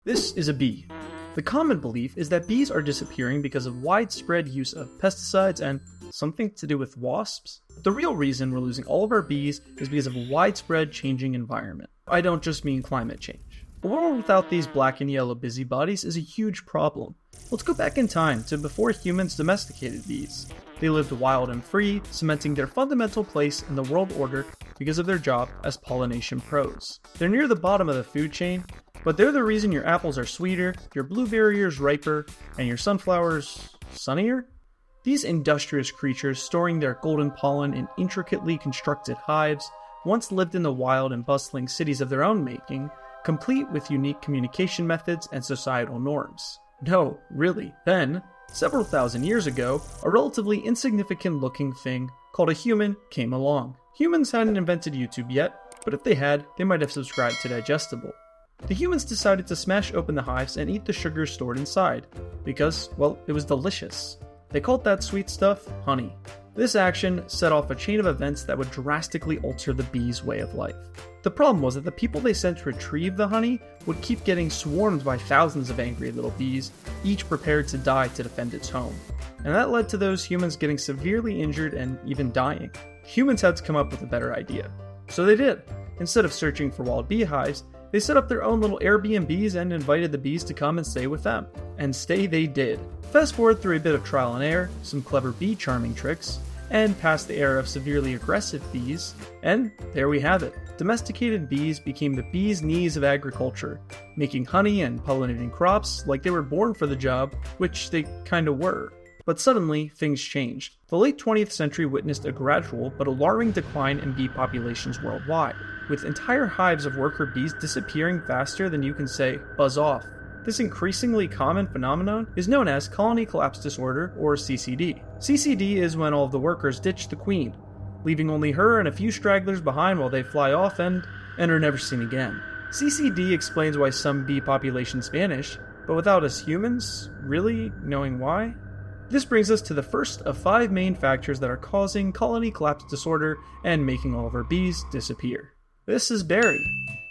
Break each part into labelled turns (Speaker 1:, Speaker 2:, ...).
Speaker 1: This is a bee. The common belief is that bees are disappearing because of widespread use of pesticides and something to do with wasps. But the real reason we're losing all of our bees is because of a widespread changing environment. I don't just mean climate change. A world without these black and yellow busybodies is a huge problem. Let's go back in time to before humans domesticated bees. They lived wild and free, cementing their fundamental place in the world order because of their job as pollination pros. They're near the bottom of the food chain, but they're the reason your apples are sweeter, your blueberries riper, and your sunflowers sunnier? These industrious creatures storing their golden pollen in intricately constructed hives once lived in the wild and bustling cities of their own making, complete with unique communication methods and societal norms. No, really. Then, several thousand years ago, a relatively insignificant looking thing called a human came along. Humans hadn't invented YouTube yet, but if they had, they might have subscribed to Digestible. The humans decided to smash open the hives and eat the sugar stored inside, because, well, it was delicious. They called that sweet stuff honey. This action set off a chain of events that would drastically alter the bees' way of life. The problem was that the people they sent to retrieve the honey would keep getting swarmed by thousands of angry little bees, each prepared to die to defend its home. And that led to those humans getting severely injured and even dying. Humans had to come up with a better idea. So they did. Instead of searching for wild beehives, they set up their own little Airbnbs and invited the bees to come and stay with them. And stay they did. Fast forward through a bit of trial and error, some clever bee charming tricks, and past the era of severely aggressive bees, and there we have it. Domesticated bees became the bee's knees of agriculture, making honey and pollinating crops like they were born for the job, which they kinda were. But suddenly, things changed. The late 20th century witnessed a gradual but alarming decline in bee populations worldwide, with entire hives of worker bees disappearing faster than you can say, buzz off. This increasingly common phenomenon is known as colony collapse disorder, or CCD. CCD is when all of the workers ditch the queen, leaving only her and a few stragglers behind while they fly off and are never seen again. CCD explains why some bee populations vanish, but without us humans really knowing why? This brings us to the first of 5 main factors that are causing colony collapse disorder and making all of our bees disappear. This is Barry.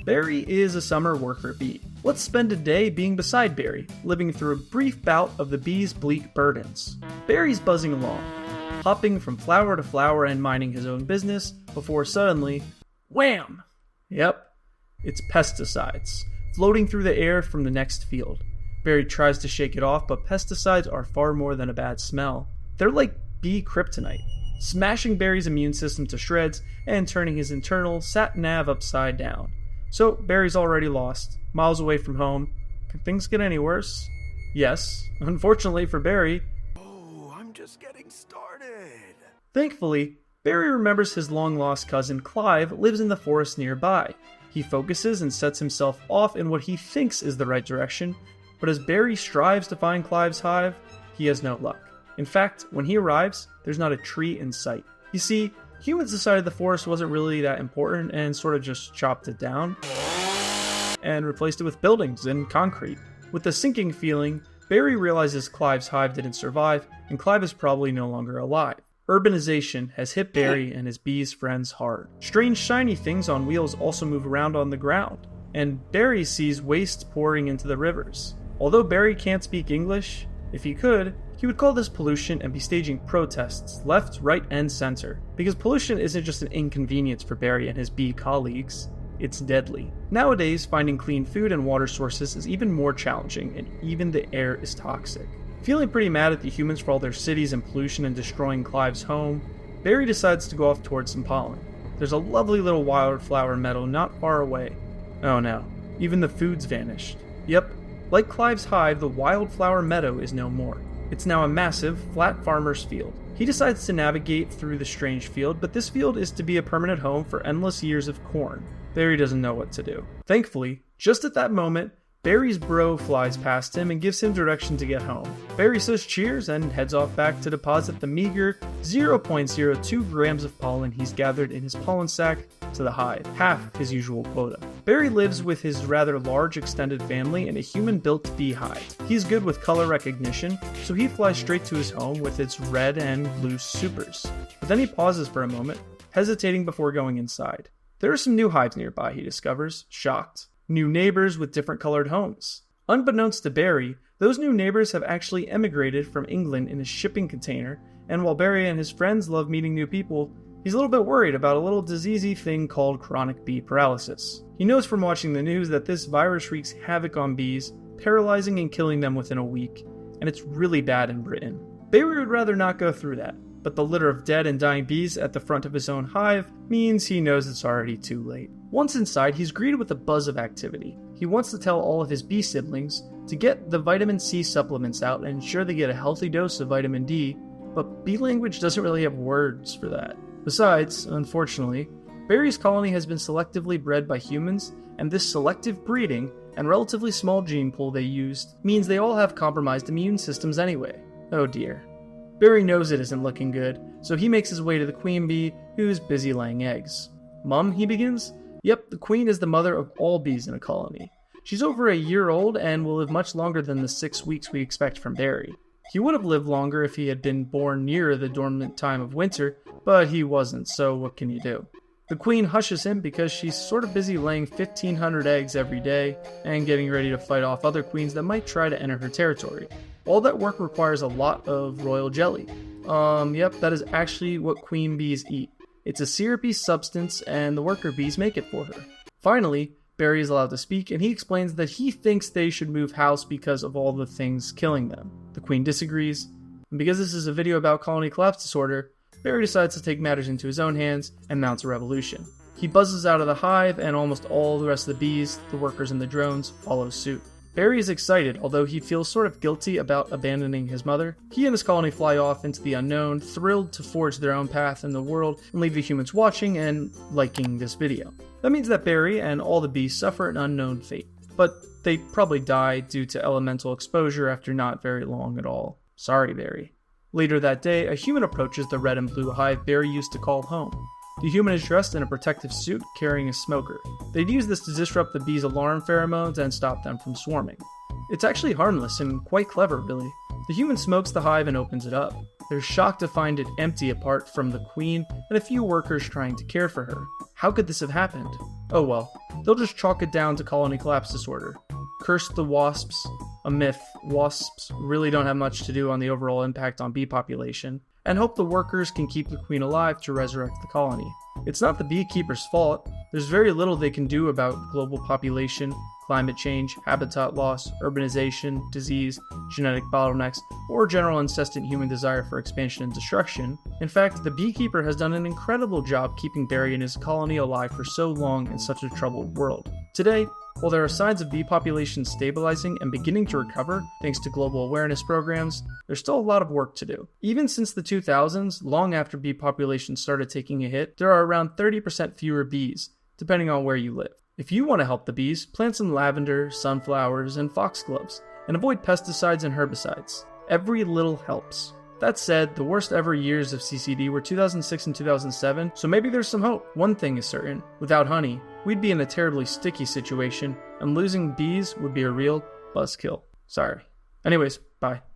Speaker 1: Barry is a summer worker bee. Let's spend a day being beside Barry, living through a brief bout of the bee's bleak burdens. Barry's buzzing along, hopping from flower to flower and minding his own business, before suddenly, wham! Yep, it's pesticides, floating through the air from the next field. Barry tries to shake it off, but pesticides are far more than a bad smell. They're like bee kryptonite, smashing Barry's immune system to shreds and turning his internal sat-nav upside down. So, Barry's already lost, miles away from home. Can things get any worse? Yes. Unfortunately for Barry.
Speaker 2: Oh, I'm just getting started.
Speaker 1: Thankfully, Barry remembers his long-lost cousin Clive lives in the forest nearby. He focuses and sets himself off in what he thinks is the right direction, but as Barry strives to find Clive's hive, he has no luck. In fact, when he arrives, there's not a tree in sight. You see, humans decided the forest wasn't really that important and sort of just chopped it down and replaced it with buildings and concrete. With the sinking feeling, Barry realizes Clive's hive didn't survive, and Clive is probably no longer alive. Urbanization has hit Barry and his bees' friends hard. Strange shiny things on wheels also move around on the ground, and Barry sees waste pouring into the rivers. Although Barry can't speak English, if he could, he would call this pollution and be staging protests left, right, and center. Because pollution isn't just an inconvenience for Barry and his bee colleagues, it's deadly. Nowadays, finding clean food and water sources is even more challenging, and even the air is toxic. Feeling pretty mad at the humans for all their cities and pollution and destroying Clive's home, Barry decides to go off towards some pollen. There's a lovely little wildflower meadow not far away. Oh no, even the food's vanished. Yep, like Clive's hive, the wildflower meadow is no more. It's now a massive, flat farmer's field. He decides to navigate through the strange field, but this field is to be a permanent home for endless years of corn. Barry doesn't know what to do. Thankfully, just at that moment, Barry's bro flies past him and gives him direction to get home. Barry says cheers and heads off back to deposit the meager 0.02 grams of pollen he's gathered in his pollen sac to the hive, half his usual quota. Barry lives with his rather large extended family in a human-built beehive. He's good with color recognition, so he flies straight to his home with its red and blue supers. But then he pauses for a moment, hesitating before going inside. There are some new hives nearby, he discovers, shocked. New neighbors with different colored homes. Unbeknownst to Barry, those new neighbors have actually emigrated from England in a shipping container, and while Barry and his friends love meeting new people, he's a little bit worried about a little diseasey thing called chronic bee paralysis. He knows from watching the news that this virus wreaks havoc on bees, paralyzing and killing them within a week, and it's really bad in Britain. Barry would rather not go through that, but the litter of dead and dying bees at the front of his own hive means he knows it's already too late. Once inside, he's greeted with a buzz of activity. He wants to tell all of his bee siblings to get the vitamin C supplements out and ensure they get a healthy dose of vitamin D, but bee language doesn't really have words for that. Besides, unfortunately, Barry's colony has been selectively bred by humans, and this selective breeding and relatively small gene pool they used means they all have compromised immune systems anyway. Oh dear. Barry knows it isn't looking good, so he makes his way to the queen bee, who's busy laying eggs. Mum, he begins? Yep, the queen is the mother of all bees in a colony. She's over a year old and will live much longer than the 6 weeks we expect from Barry. He would have lived longer if he had been born near the dormant time of winter, but he wasn't, so what can you do? The queen hushes him because she's sort of busy laying 1,500 eggs every day and getting ready to fight off other queens that might try to enter her territory. All that work requires a lot of royal jelly. Yep, that is actually what queen bees eat. It's a syrupy substance and the worker bees make it for her. Finally, Barry is allowed to speak and he explains that he thinks they should move house because of all the things killing them. The queen disagrees, and because this is a video about colony collapse disorder, Barry decides to take matters into his own hands and mounts a revolution. He buzzes out of the hive and almost all the rest of the bees, the workers and the drones, follow suit. Barry is excited, although he feels sort of guilty about abandoning his mother. He and his colony fly off into the unknown, thrilled to forge their own path in the world and leave the humans watching and liking this video. That means that Barry and all the bees suffer an unknown fate, but they probably die due to elemental exposure after not very long at all. Sorry, Barry. Later that day, a human approaches the red and blue hive Barry used to call home. The human is dressed in a protective suit, carrying a smoker. They'd use this to disrupt the bees' alarm pheromones and stop them from swarming. It's actually harmless and quite clever, really. The human smokes the hive and opens it up. They're shocked to find it empty apart from the queen and a few workers trying to care for her. How could this have happened? Oh well, they'll just chalk it down to colony collapse disorder. Curse the wasps. A myth. Wasps really don't have much to do on the overall impact on bee population, and hope the workers can keep the queen alive to resurrect the colony. It's not the beekeepers' fault. There's very little they can do about global population, climate change, habitat loss, urbanization, disease, genetic bottlenecks, or general incessant human desire for expansion and destruction. In fact, the beekeeper has done an incredible job keeping Barry and his colony alive for so long in such a troubled world. Today, while there are signs of bee population stabilizing and beginning to recover thanks to global awareness programs, there's still a lot of work to do. Even since the 2000s, long after bee population started taking a hit, there are around 30% fewer bees, depending on where you live. If you want to help the bees, plant some lavender, sunflowers, and foxgloves, and avoid pesticides and herbicides. Every little helps. That said, the worst ever years of CCD were 2006 and 2007, so maybe there's some hope. One thing is certain, without honey, we'd be in a terribly sticky situation, and losing bees would be a real buzzkill. Sorry. Anyways, bye.